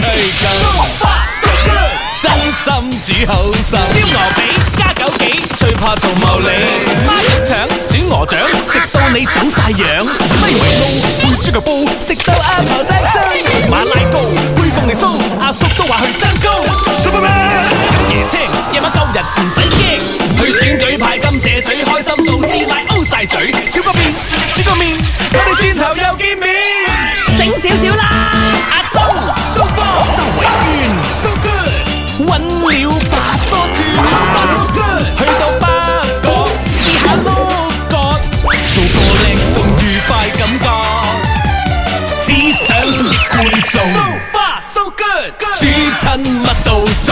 趣夠。真心煮好心，燒鵝髀加枸杞，最怕做茂利。孖肉腸、選鵝掌，食到你走晒樣。西圍撈配豬腳煲，食到阿婆聲聲。馬拉糕配鳳梨酥，阿叔都話去爭高。Superman 椰青，夜晚夠人唔使驚。去選舉派金謝水，開心到師奶 O 晒嘴。小個面，煮個面，我哋轉頭又見面。醒少少啦，阿叔 So far 周圍圈 So good。揾了百多轉，去到北角試下碌角，做個靚餸愉快感覺，只想益觀眾。So far so good， 煮親乜都做。